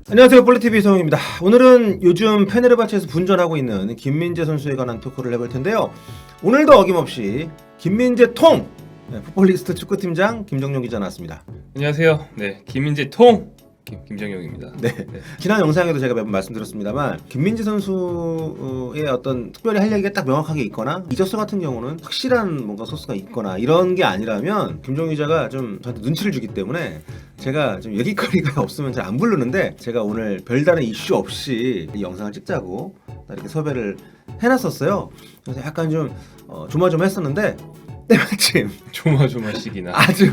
안녕하세요, 볼리TV 성웅입니다. 오늘은 요즘 페네르바체에서 분전하고 있는 김민재 선수에 관한 토크를 해볼 텐데요. 오늘도 어김없이 김민재 통! 풋볼리스트 축구팀장 김정용 기자 나왔습니다. 안녕하세요. 네, 김민재 통 김정용입니다. 네. 지난 영상에도 제가 몇 번 말씀드렸습니다만 김민재 선수의 어떤 특별히 할 얘기가 딱 명확하게 있거나 이저스 같은 경우는 확실한 뭔가 소스가 있거나 이런 게 아니라면 김정용 기자가 좀 저한테 눈치를 주기 때문에 제가 좀 얘기거리가 없으면 잘 안 부르는데 제가 오늘 별다른 이슈 없이 이 영상을 찍자고 이렇게 섭외를 해놨었어요. 그래서 약간 좀 조마조마했었는데 때마침 조마조마식이나 아주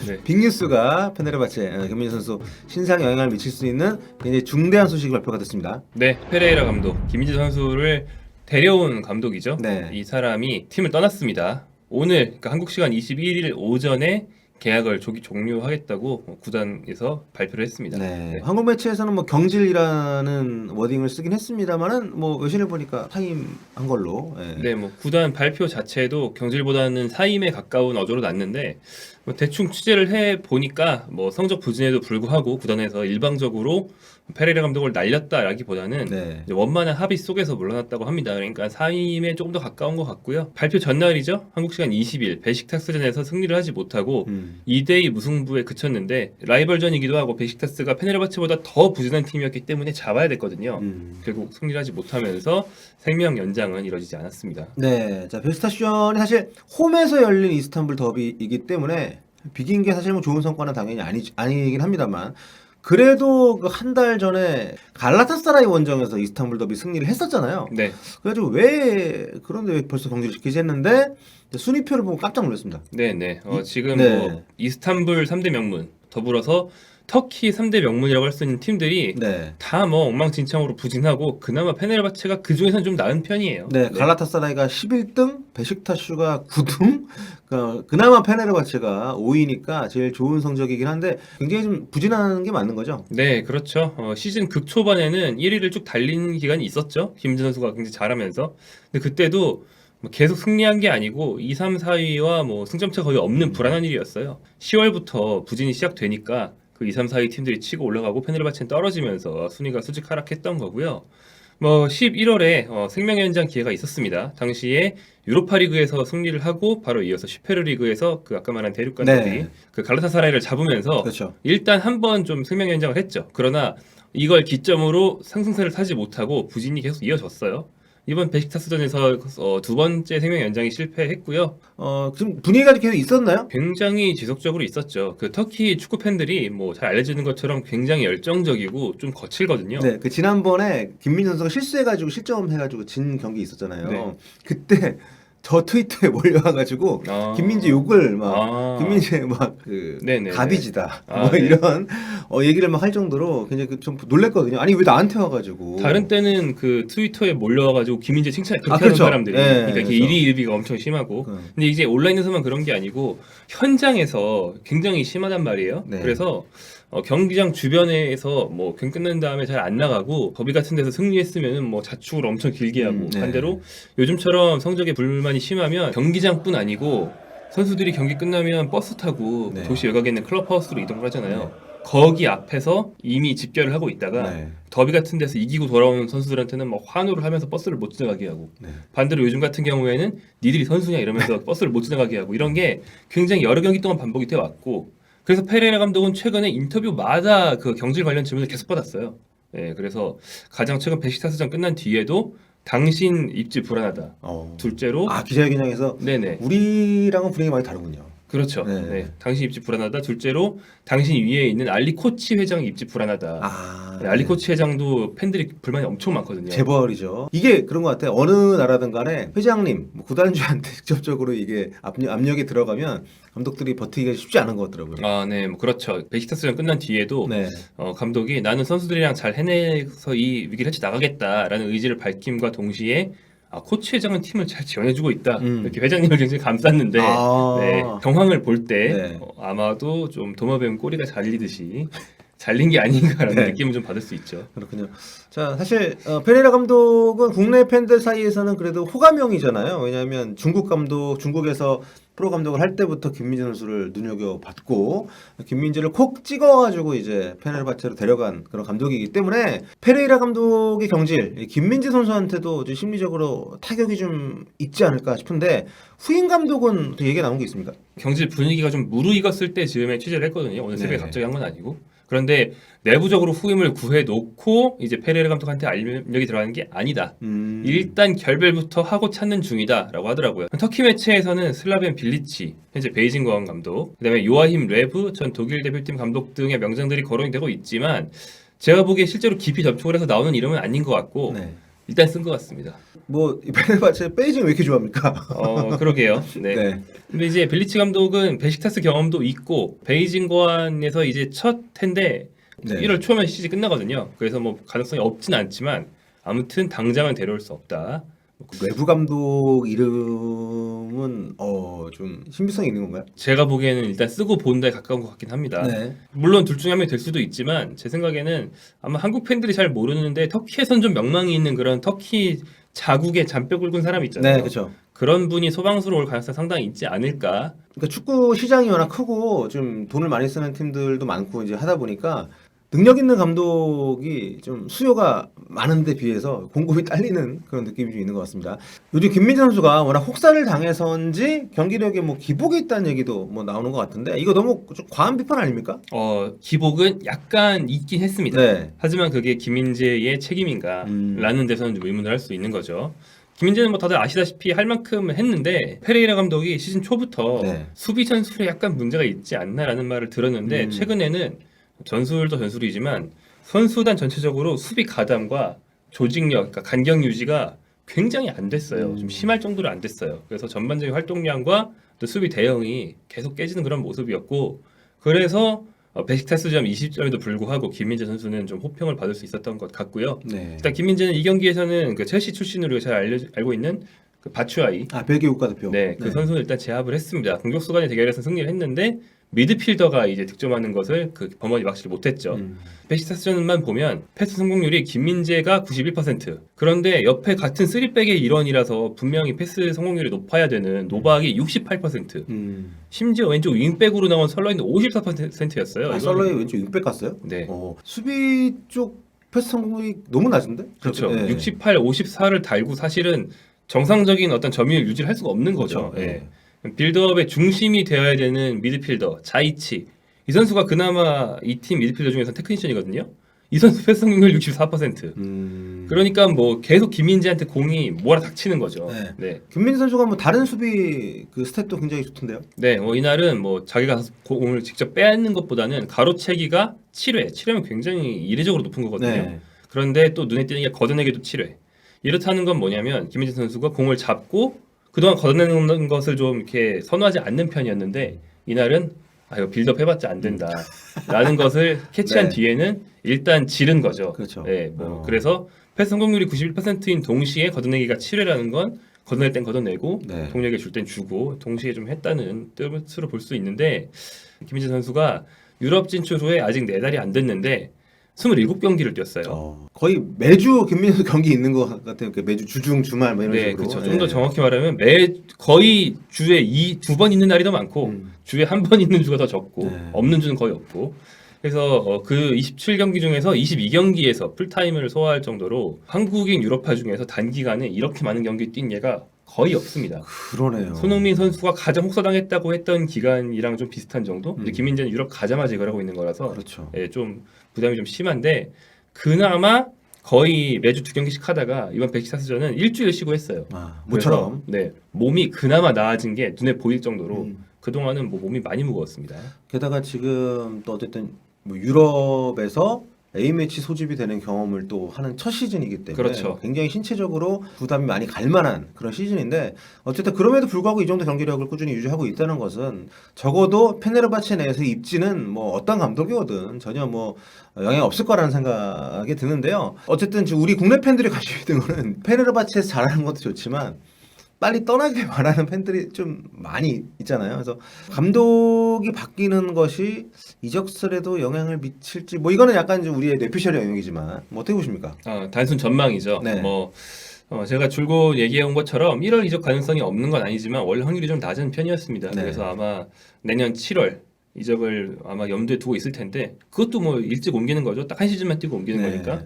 네. 빅뉴스가 페네르바체 김민재 선수 신상에 영향을 미칠 수 있는 굉장히 중대한 소식이 발표가 됐습니다. 네, 페레이라 감독 김민재 선수를 데려온 감독이죠. 네. 이 사람이 팀을 떠났습니다. 오늘 그러니까 한국 시간 21일 오전에 계약을 종료하겠다고 구단에서 발표를 했습니다. 네. 한국 매체에서는 뭐 경질이라는 워딩을 쓰긴 했습니다만은 뭐 외신을 보니까 사임한 걸로. 네, 뭐 구단 발표 자체도 경질보다는 사임에 가까운 어조로 났는데 뭐 대충 취재를 해 보니까 뭐 성적 부진에도 불구하고 구단에서 일방적으로 페레이라 감독을 날렸다라기보다는 네. 이제 원만한 합의 속에서 물러났다고 합니다. 그러니까 사임에 조금 더 가까운 것 같고요. 발표 전날이죠. 한국 시간 20일 베식타스전에서 승리를 하지 못하고 2대2 무승부에 그쳤는데 라이벌전이기도 하고 베식타스가 페네르바체보다 더 부진한 팀이었기 때문에 잡아야 됐거든요. 결국 승리를 하지 못하면서 생명 연장은 이뤄지지 않았습니다. 네. 자, 베스타시온이 사실 홈에서 열린 이스탄불 더비이기 때문에 비긴 게 사실 뭐 좋은 성과는 당연히 아니긴 합니다만 그래도 그 한 달 전에 갈라타사라이 원정에서 이스탄불 더비 승리를 했었잖아요. 네. 그래가지고 그런데 왜 벌써 경기를 시키지 했는데 순위표를 보고 깜짝 놀랐습니다. 네네. 지금 네. 뭐 이스탄불 3대 명문 더불어서 터키 3대 명문이라고 할 수 있는 팀들이 네. 다 뭐 엉망진창으로 부진하고 그나마 페네르바체가 그 중에서는 좀 나은 편이에요. 네, 갈라타사라이가 11등, 베식타슈가 9등. 그나마 페네르바체가 5위니까 제일 좋은 성적이긴 한데 굉장히 좀 부진한 게 맞는 거죠. 네, 그렇죠. 시즌 극초반에는 1위를 쭉 달린 기간이 있었죠. 김민재 선수가 굉장히 잘하면서. 근데 그때도 뭐 계속 승리한 게 아니고 2, 3, 4위와 뭐 승점차 거의 없는 불안한 일이었어요. 10월부터 부진이 시작되니까 그 2, 3, 4위 팀들이 치고 올라가고 페네르바체는 떨어지면서 순위가 수직 하락했던 거고요. 뭐 11월에 생명 연장 기회가 있었습니다. 당시에 유로파리그에서 승리를 하고 바로 이어서 슈페르리그에서 그 아까 말한 대륙간들이 네. 그 갈라타사라이를 잡으면서 그렇죠. 일단 한 번 좀 생명 연장을 했죠. 그러나 이걸 기점으로 상승세를 타지 못하고 부진이 계속 이어졌어요. 이번 베식타스전에서 두 번째 생명 연장이 실패했고요. 지금 분위기가 계속 있었나요? 굉장히 지속적으로 있었죠. 그 터키 축구 팬들이 뭐 잘 알려지는 것처럼 굉장히 열정적이고 좀 거칠거든요. 네, 그 지난번에 김민재 선수가 실수해가지고 실점해가지고 진 경기 있었잖아요. 네. 그때 저 트위터에 몰려와가지고 김민재 욕을 막 김민재 막 그 네네네. 가비지다 아, 뭐 네. 이런 얘기를 막 할 정도로 굉장히 좀 놀랬거든요. 아니 왜 나한테 와가지고 다른 때는 그 트위터에 몰려와가지고 김민재 칭찬 그렇게 그렇죠. 하는 사람들이 네, 그러니까 그렇죠. 이게 일희일비가 엄청 심하고 근데 이제 온라인에서만 그런 게 아니고 현장에서 굉장히 심하단 말이에요. 네. 그래서 경기장 주변에서 뭐 경기 끝난 다음에 잘 안 나가고 더비 같은 데서 승리했으면은 뭐 자축을 엄청 길게 하고 네. 반대로 요즘처럼 성적에 불만이 심하면 경기장뿐 아니고 선수들이 경기 끝나면 버스 타고 네. 도시 외곽에 있는 클럽하우스로 이동을 하잖아요. 거기 앞에서 이미 집결을 하고 있다가 네. 더비 같은 데서 이기고 돌아오는 선수들한테는 막 환호를 하면서 버스를 못 지나가게 하고 네. 반대로 요즘 같은 경우에는 니들이 선수냐 이러면서 버스를 못 지나가게 하고 이런 게 굉장히 여러 경기 동안 반복이 돼 왔고 그래서 페레이라 감독은 최근에 인터뷰마다 그 경질 관련 질문을 계속 받았어요. 예, 그래서 가장 최근 베식타스전 끝난 뒤에도 당신 입지 불안하다. 둘째로 기자회견장에서 네네. 우리랑은 분위기 많이 다르군요. 그렇죠. 네. 네. 당신 입지 불안하다. 둘째로 당신 위에 있는 알리 코치 회장 입지 불안하다. 네, 알리 코치 회장도 팬들이 불만이 엄청 많거든요. 재벌이죠. 이게 그런 것 같아요. 어느 나라든 간에 회장님, 뭐 구단주한테 직접적으로 이게 압력이 들어가면 감독들이 버티기가 쉽지 않은 것 같더라고요. 아, 네, 뭐 그렇죠. 베식타스전 끝난 뒤에도 네. 감독이 나는 선수들이랑 잘 해내서 이 위기를 헤쳐 나가겠다라는 의지를 밝힘과 동시에 코치 회장은 팀을 잘 지원해주고 있다. 이렇게 회장님을 굉장히 감쌌는데 네, 경황을 볼 때 아마도 좀 도마뱀 꼬리가 잘리듯이 잘린 게 아닌가라는 네. 느낌을 좀 받을 수 있죠. 그렇군요. 자, 사실 페레이라 감독은 국내 팬들 사이에서는 그래도 호감형이잖아요. 왜냐하면 중국 감독, 중국에서 프로 감독을 할 때부터 김민재 선수를 눈여겨봤고 김민재를 콕 찍어가지고 이제 페네르바체로 데려간 그런 감독이기 때문에 페레이라 감독의 경질 이 김민재 선수한테도 좀 심리적으로 타격이 좀 있지 않을까 싶은데 후임 감독은 또 얘기가 나온 게 있습니까? 경질 분위기가 좀 무르익었을 때 즈음에 취재를 했거든요. 오늘 새벽에 네. 갑자기 한 건 아니고. 그런데 내부적으로 후임을 구해놓고 이제 페레이라 감독한테 알력이 들어가는 게 아니다. 일단 결별부터 하고 찾는 중이다라고 하더라고요. 터키 매체에서는 슬라벤 빌리치, 현재 베이징 거원 감독, 그다음에 요아힘 레브 전 독일 대표팀 감독 등의 명장들이 거론이 되고 있지만 제가 보기에 실제로 깊이 접촉을 해서 나오는 이름은 아닌 것 같고 네. 일단 쓴 것 같습니다. 뭐 페네르바체 베이징 왜 이렇게 좋아합니까? 그러게요. 네. 네. 근데 이제 빌리치 감독은 베식타스 경험도 있고 베이징 거안에서 이제 첫 해인데 네. 1월 초면 시즌 끝나거든요. 그래서 뭐 가능성이 없진 않지만 아무튼 당장은 데려올 수 없다. 외부 감독 이름은 좀 신빙성이 있는 건가요? 제가 보기에는 일단 쓰고 본다에 가까운 것 같긴 합니다. 네. 물론 둘 중에 한 명이 될 수도 있지만 제 생각에는 아마 한국 팬들이 잘 모르는데 터키에선 좀 명망이 있는 그런 터키 자국의 잔뼈 굵은 사람 있잖아요. 네, 그렇죠. 그런 분이 소방수로 올 가능성이 상당히 있지 않을까. 그러니까 축구 시장이 워낙 크고 좀 돈을 많이 쓰는 팀들도 많고 이제 하다 보니까 능력 있는 감독이 좀 수요가 많은데 비해서 공급이 딸리는 그런 느낌이 좀 있는 것 같습니다. 요즘 김민재 선수가 워낙 혹사를 당해서인지 경기력에 뭐 기복이 있다는 얘기도 뭐 나오는 것 같은데 이거 너무 좀 과한 비판 아닙니까? 기복은 약간 있긴 했습니다. 네. 하지만 그게 김민재의 책임인가 라는 데서는 좀 의문을 할 수 있는 거죠. 김민재는 뭐 다들 아시다시피 할 만큼 했는데 페레이라 감독이 시즌 초부터 네. 수비 전술에 약간 문제가 있지 않나라는 말을 들었는데 최근에는 전술도 전술이지만 선수단 전체적으로 수비 가담과 조직력, 그러니까 간격 유지가 굉장히 안 됐어요. 좀 심할 정도로 안 됐어요. 그래서 전반적인 활동량과 또 수비 대응이 계속 깨지는 그런 모습이었고 그래서 베식타스점 20점에도 불구하고 김민재 선수는 좀 호평을 받을 수 있었던 것 같고요. 네. 일단 김민재는 이 경기에서는 그 첼시 출신으로 잘 알고 있는 그 바추아이, 벨기에 국가대표. 네, 그 선수는 일단 제압을 했습니다. 공격수 간의 대결에서 승리를 했는데 미드필더가 이제 득점하는 것을 그 범원이 막지 못했죠. 베시타스전만 보면 패스 성공률이 김민재가 91%. 그런데 옆에 같은 3백의 일원이라서 분명히 패스 성공률이 높아야 되는 노박이 68%. 심지어 왼쪽 윙백으로 나온 설러인도 54%였어요. 설러이 왼쪽 윙백 갔어요? 네. 수비 쪽 패스 성공률이 너무 낮은데? 그렇죠. 네. 68, 54를 달고 사실은 정상적인 어떤 점유율 유지를 할 수가 없는 거죠. 그렇죠. 예. 빌드업의 중심이 되어야 되는 미드필더 자이치 이 선수가 그나마 이 팀 미드필더 중에서 테크니션이거든요. 이 선수 패스 성공률 64%. 그러니까 뭐 계속 김민재한테 공이 몰아닥치는 거죠. 네. 네. 김민재 선수가 뭐 다른 수비 그 스탯도 굉장히 좋던데요. 네, 뭐 이날은 뭐 자기가 가서 공을 직접 빼앗는 것보다는 가로채기가 7회. 7회면 굉장히 이례적으로 높은 거거든요. 네. 그런데 또 눈에 띄는 게 걷어내기도 7회. 이렇다는 건 뭐냐면 김민재 선수가 공을 잡고 그동안 걷어내는 것을 좀 이렇게 선호하지 않는 편이었는데 이날은 이거 빌드업 해봤자 안 된다 라는 것을 캐치한 네. 뒤에는 일단 지른 거죠. 그렇죠. 네, 뭐 그래서 패스 성공률이 91%인 동시에 걷어내기가 7회라는 건 걷어낼 땐 걷어내고 네. 동력에 줄 땐 주고 동시에 좀 했다는 뜻으로 볼 수 있는데 김민재 선수가 유럽 진출 후에 아직 4달이 안 됐는데 27경기를 뛰었어요. 거의 매주 김민수 경기 있는 것 같아요. 매주 주중 주말 뭐 이런 네, 식으로. 그렇죠. 좀 더 정확히 말하면 거의 주에 2번 있는 날이 더 많고 주에 한 번 있는 주가 더 적고 네. 없는 주는 거의 없고. 그래서 그 27경기 중에서 22경기에서 풀타임을 소화할 정도로 한국인 유럽파 중에서 단기간에 이렇게 많은 경기 뛴 예가 거의 없습니다. 그러네요. 손흥민 선수가 가장 혹사당했다고 했던 기간이랑 좀 비슷한 정도? 근데 김민재는 유럽 가자마자 이걸 하고 있는 거라서 그렇죠. 예, 좀 부담이 좀 심한데 그나마 거의 매주 2경기씩 하다가 이번 베시타스전은 일주일 쉬고 했어요. 모처럼. 그래서, 네, 몸이 그나마 나아진 게 눈에 보일 정도로 그동안은 뭐 몸이 많이 무거웠습니다. 게다가 지금 또 어쨌든 뭐 유럽에서 A매치 소집이 되는 경험을 또 하는 첫 시즌이기 때문에 그렇죠. 굉장히 신체적으로 부담이 많이 갈 만한 그런 시즌인데 어쨌든 그럼에도 불구하고 이 정도 경기력을 꾸준히 유지하고 있다는 것은 적어도 페네르바체 내에서 입지는 뭐 어떤 감독이거든 전혀 뭐 영향이 없을 거라는 생각이 드는데요. 어쨌든 지금 우리 국내 팬들이 관심이 있는 거는 페네르바체에서 잘하는 것도 좋지만 빨리 떠나길 바라는 팬들이 좀 많이 있잖아요. 그래서 감독이 바뀌는 것이 이적설에도 영향을 미칠지 뭐 이거는 약간 이제 우리의 뇌피셜의 영역이지만 뭐 어떻게 보십니까? 단순 전망이죠. 네. 뭐 제가 줄곧 얘기해온 것처럼 1월 이적 가능성이 없는 건 아니지만 원래 확률이 좀 낮은 편이었습니다. 네. 그래서 아마 내년 7월 이적을 아마 염두에 두고 있을 텐데 그것도 뭐 일찍 옮기는 거죠. 딱 한 시즌만 뛰고 옮기는 네. 거니까.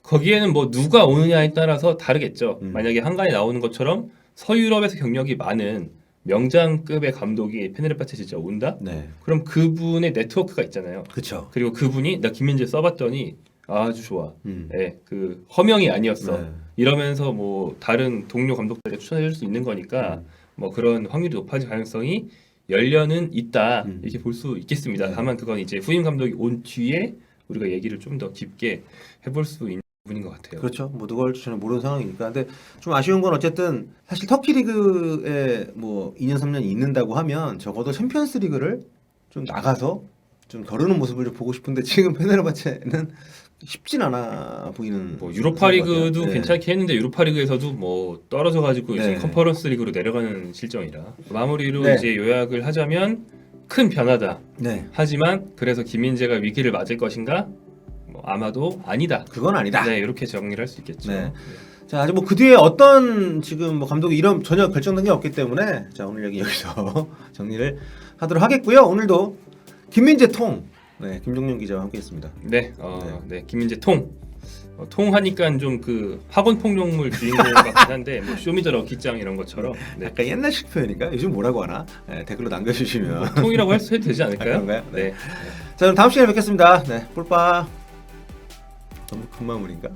거기에는 뭐 누가 오느냐에 따라서 다르겠죠. 음. 만약에 한간에 나오는 것처럼 서유럽에서 경력이 많은 명장급의 감독이 페네르바체 진짜 온다? 네. 그럼 그분의 네트워크가 있잖아요. 그쵸. 그리고 그분이 나 김민재 써봤더니 아주 좋아. 음. 예, 그 허명이 아니었어. 네. 이러면서 뭐 다른 동료 감독들에게 추천해줄 수 있는 거니까 뭐 그런 확률이 높아질 가능성이 열려는 있다 이렇게 볼 수 있겠습니다. 네. 다만 그건 이제 후임 감독이 온 뒤에 우리가 얘기를 좀 더 깊게 해볼 수 있는 부분인 것 같아요. 그렇죠. 뭐 누가 올지 저는 모르는 상황이니까. 근데 좀 아쉬운 건 어쨌든 사실 터키 리그에 뭐 2년 3년이 있는다고 하면 적어도 챔피언스 리그를 좀 나가서 좀 겨루는 모습을 좀 보고 싶은데 지금 페네르바체는 쉽진 않아 보이는. 뭐 유로파리그도 네. 괜찮게 했는데 유로파리그에서도 뭐 떨어져 가지고 네. 이제 컨퍼런스 리그로 내려가는 실정이라 마무리로 네. 이제 요약을 하자면 큰 변화다. 네. 하지만 그래서 김민재가 위기를 맞을 것인가? 뭐 아마도 아니다. 그건 아니다. 네, 이렇게 정리를 할 수 있겠죠. 네. 자, 아직 뭐 그 뒤에 어떤 지금 뭐 감독이 이런 전혀 결정된 게 없기 때문에 자, 오늘 여기 여기서 정리를 하도록 하겠고요. 오늘도 김민재 통, 네, 김종윤 기자와 함께했습니다. 네, 네, 김민재 통. 통하니까 좀 그 학원 폭력물 주인공 같긴 한데 뭐 쇼미더럭키짱 이런 것처럼 네. 약간 옛날식 표현인가? 요즘 뭐라고 하나? 네, 댓글로 남겨주시면. 통이라고 해도 되지 않을까요? 그런가요? 네. 자, 그럼 다음 시간에 뵙겠습니다. 네, 꿀빠. 너무 큰 마무리인가?